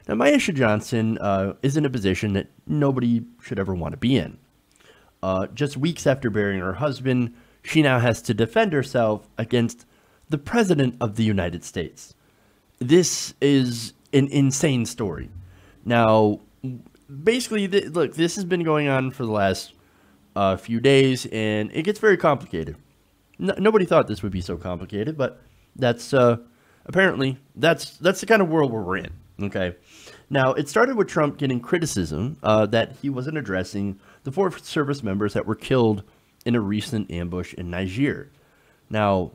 Now, Myeshia Johnson is in a position that nobody should ever want to be in. Just weeks after burying her husband, she now has to defend herself against the President of the United States. This is an insane story. Now, basically, look, this has been going on for the last few days, and it gets very complicated. Nobody thought this would be so complicated, but that's apparently that's the kind of world we're in. Okay, now it started with Trump getting criticism that he wasn't addressing the 4 service members that were killed in a recent ambush in Niger. Now,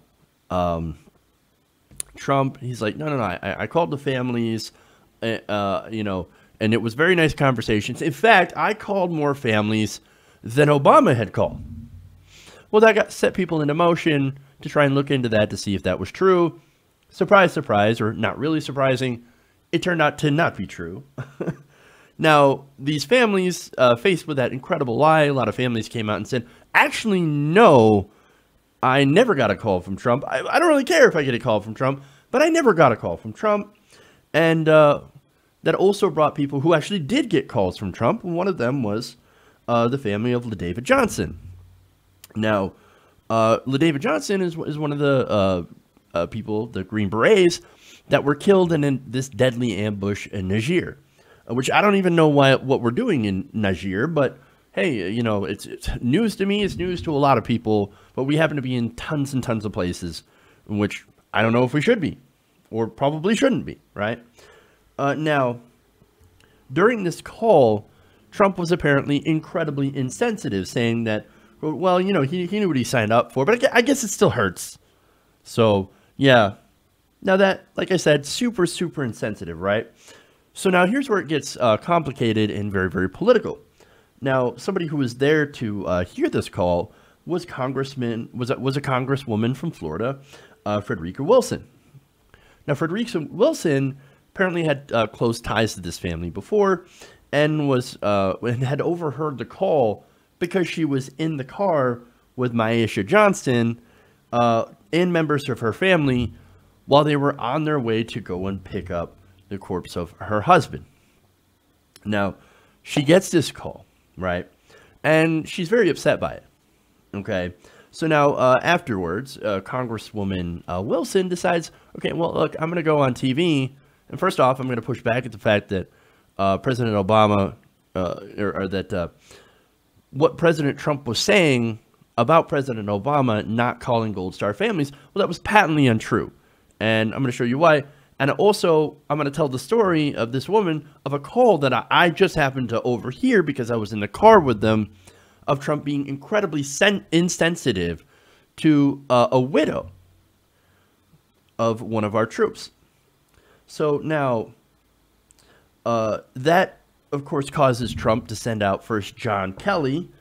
Trump, he's like, no, I called the families, and it was very nice conversations. In fact, I called more families than Obama had called. Well, that set people into motion to try and look into that to see if that was true. Surprise, surprise, or not really surprising, it turned out to not be true. Now, these families, faced with that incredible lie, a lot of families came out and said, actually, no, I never got a call from Trump. I don't really care if I get a call from Trump, but I never got a call from Trump. And that also brought people who actually did get calls from Trump. And one of them was the family of LaDavid Johnson. Now, LaDavid Johnson is one of the people, the Green Berets, that were killed in this deadly ambush in Niger, which I don't even know what we're doing in Niger, but hey, it's news to me, it's news to a lot of people, but we happen to be in tons and tons of places in which I don't know if we should be, or probably shouldn't be, right? Now, during this call, Trump was apparently incredibly insensitive, saying that, well, he knew what he signed up for, but I guess it still hurts. So, yeah. Now that, like I said, super, super insensitive, right? So now here's where it gets complicated and very, very political. Now, somebody who was there to hear this call was a congresswoman from Florida, Frederica Wilson. Now, Frederica Wilson apparently had close ties to this family before, and had overheard the call because she was in the car with Myeshia Johnson and members of her family while they were on their way to go and pick up the corpse of her husband. Now, she gets this call, right? And she's very upset by it, okay? So now, afterwards, Congresswoman Wilson decides, okay, well, look, I'm going to go on TV, and first off, I'm going to push back at the fact that President Obama, what President Trump was saying about President Obama not calling Gold Star families, well, that was patently untrue. And I'm going to show you why. And also, I'm going to tell the story of this woman, of a call that I just happened to overhear because I was in the car with them, of Trump being incredibly insensitive to a widow of one of our troops. So now, that, of course, causes Trump to send out first John Kelly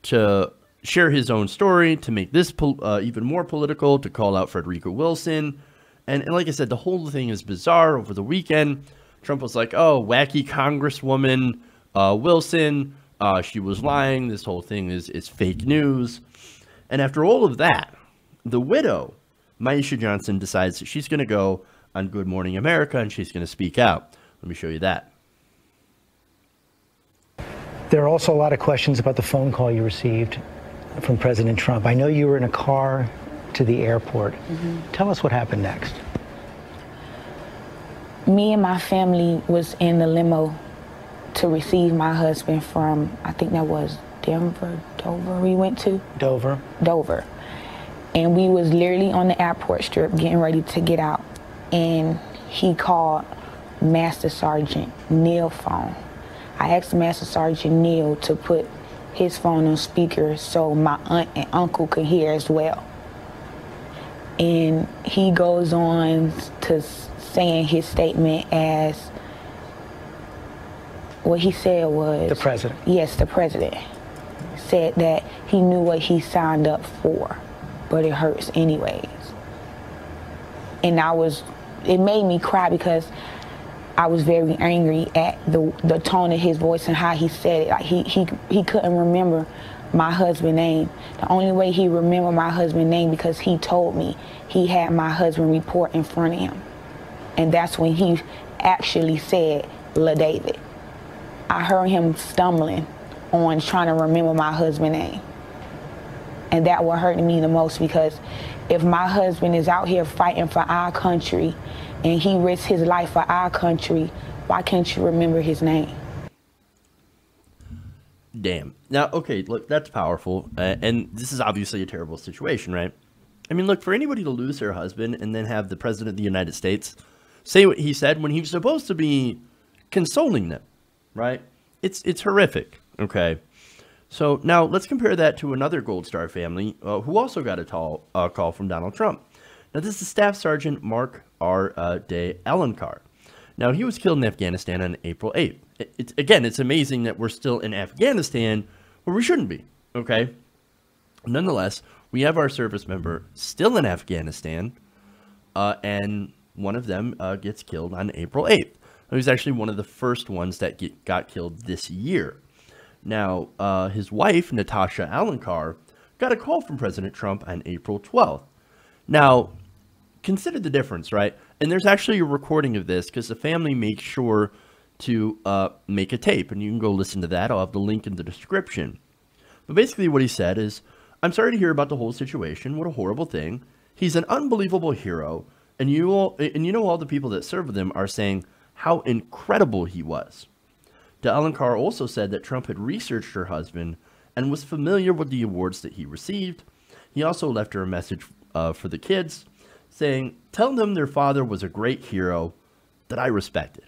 to share his own story, to make this even more political, to call out Frederica Wilson. And like I said, the whole thing is bizarre. Over the weekend, Trump was like, oh, wacky Congresswoman Wilson, she was lying. This whole thing is fake news. And after all of that, the widow, Myeshia Johnson, decides that she's going to go on Good Morning America and she's going to speak out. Let me show you that. There are also a lot of questions about the phone call you received from President Trump. I know you were in a car to the airport. Tell us what happened next. Me and my family was in the limo to receive my husband from, I think that was Denver, Dover we went to? Dover. Dover. And we was literally on the airport strip getting ready to get out. And he called Master Sergeant Neil's phone. I asked Master Sergeant Neil to put his phone on speaker so my aunt and uncle could hear as well. And he goes on to saying his statement as what he said was... The president. Yes, the president said that he knew what he signed up for, but it hurts anyways. And it made me cry because I was very angry at the tone of his voice and how he said it. Like he couldn't remember my husband's name. The only way he remembered my husband's name because he told me he had my husband report in front of him. And that's when he actually said LaDavid. I heard him stumbling on trying to remember my husband's name. And that what hurt me the most, because if my husband is out here fighting for our country and he risks his life for our country, why can't you remember his name? Damn. Now, okay, look, that's powerful. And this is obviously a terrible situation, right? I mean, look, for anybody to lose their husband and then have the president of the United States say what he said when he was supposed to be consoling them, right? It's horrific, okay? So now let's compare that to another Gold Star family who also got a call from Donald Trump. Now, this is Staff Sergeant Mark R. de Alencar. Now, he was killed in Afghanistan on April 8th. It's amazing that we're still in Afghanistan where we shouldn't be, okay? Nonetheless, we have our service member still in Afghanistan, and one of them gets killed on April 8th. He was actually one of the first ones that got killed this year. Now, his wife, Natasha Alencar, got a call from President Trump on April 12th. Now, consider the difference, right? And there's actually a recording of this because the family makes sure to make a tape, and you can go listen to that. I'll have the link in the description. But basically what he said is, I'm sorry to hear about the whole situation. What a horrible thing. He's an unbelievable hero, and you know all the people that serve with him are saying how incredible he was. De Alencar also said that Trump had researched her husband and was familiar with the awards that he received. He also left her a message for the kids saying, tell them their father was a great hero that I respected.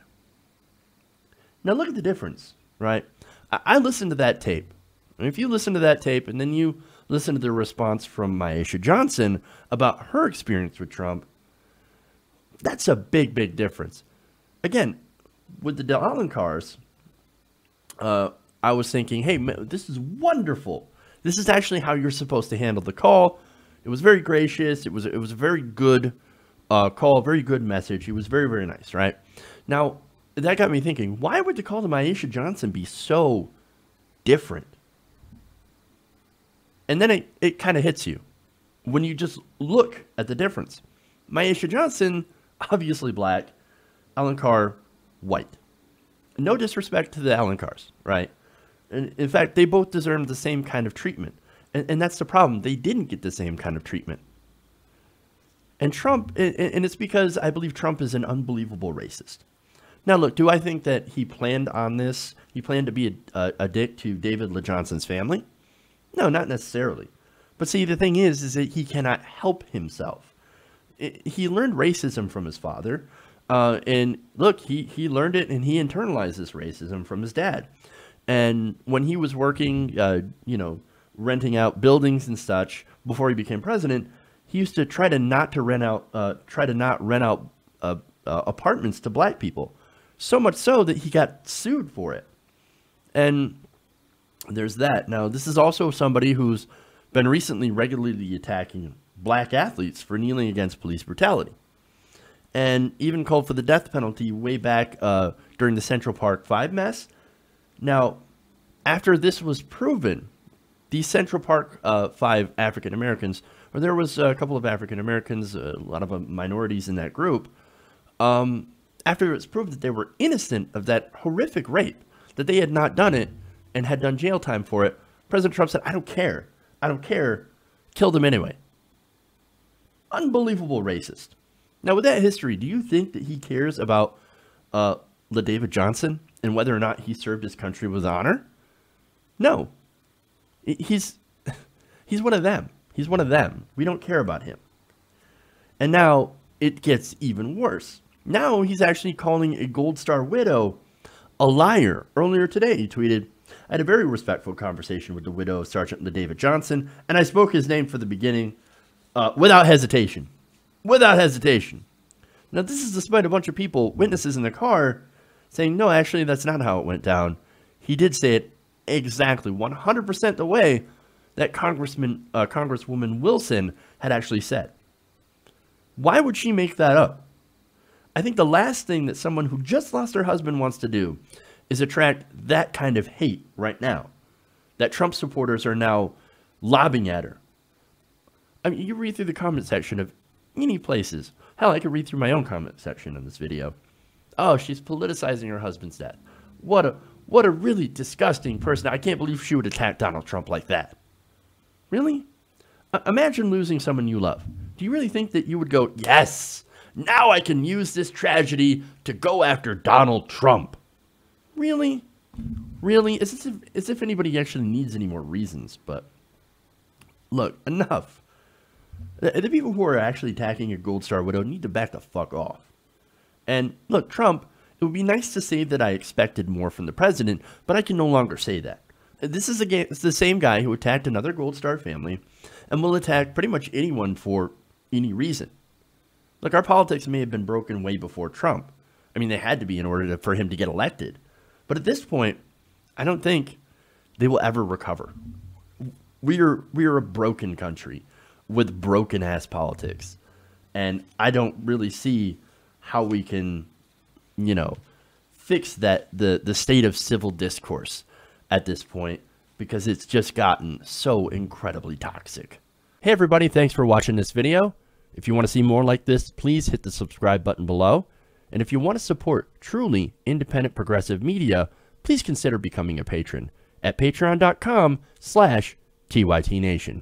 Now look at the difference, right? I listened to that tape. And if you listen to that tape and then you listen to the response from Myeshia Johnson about her experience with Trump, that's a big, big difference. Again, with the De Alencars, I was thinking, hey, man, this is wonderful. This is actually how you're supposed to handle the call. It was very gracious. It was a very good call, very good message. He was very, very nice, right? Now, that got me thinking, why would the call to Myeshia Johnson be so different? And then it kind of hits you when you just look at the difference. Myeshia Johnson, obviously black, Alencar, white. No disrespect to the Alencars, right? And in fact, they both deserve the same kind of treatment. And that's the problem. They didn't get the same kind of treatment. And Trump, and it's because I believe Trump is an unbelievable racist. Now, look, do I think that he planned on this? He planned to be a dick to David LaJohnson's family? No, not necessarily. But see, the thing is that he cannot help himself. He learned racism from his father. And look, he learned it and he internalized this racism from his dad. And when he was working, renting out buildings and such before he became president, he used to try to not rent out apartments to black people. So much so that he got sued for it. And there's that. Now, this is also somebody who's been recently regularly attacking black athletes for kneeling against police brutality. And even called for the death penalty way back during the Central Park 5 mess. Now, after this was proven, the Central Park 5 African Americans, or there was a couple of African Americans, a lot of minorities in that group, after it was proved that they were innocent of that horrific rape, that they had not done it and had done jail time for it, President Trump said, I don't care. I don't care. Kill them anyway. Unbelievable racist. Now, with that history, do you think that he cares about LaDavid Johnson and whether or not he served his country with honor? No. He's one of them. He's one of them. We don't care about him. And now it gets even worse. Now he's actually calling a Gold Star widow a liar. Earlier today, he tweeted, I had a very respectful conversation with the widow of Sergeant LaDavid Johnson, and I spoke his name for the beginning without hesitation. Without hesitation. Now, this is despite a bunch of people, witnesses in the car, saying, no, actually, that's not how it went down. He did say it exactly 100% the way that Congresswoman Wilson had actually said. Why would she make that up? I think the last thing that someone who just lost their husband wants to do is attract that kind of hate right now. That Trump supporters are now lobbing at her. I mean, you read through the comment section of any places. Hell, I could read through my own comment section in this video. Oh, she's politicizing her husband's death. What a really disgusting person. I can't believe she would attack Donald Trump like that. Really? Imagine losing someone you love. Do you really think that you would go, yes, now I can use this tragedy to go after Donald Trump? Really? Really? As if anybody actually needs any more reasons. But look, enough. The people who are actually attacking a Gold Star widow need to back the fuck off. And look, Trump, it would be nice to say that I expected more from the president, but I can no longer say that. This is the same guy who attacked another Gold Star family and will attack pretty much anyone for any reason. Look, our politics may have been broken way before Trump. I mean, they had to be in order for him to get elected. But at this point, I don't think they will ever recover. We are a broken country with broken-ass politics. And I don't really see how we can, fix the state of civil discourse at this point, because it's just gotten so incredibly toxic. Hey everybody, thanks for watching this video. If you want to see more like this, please hit the subscribe button below. And if you want to support truly independent progressive media, please consider becoming a patron at patreon.com/TYTNation.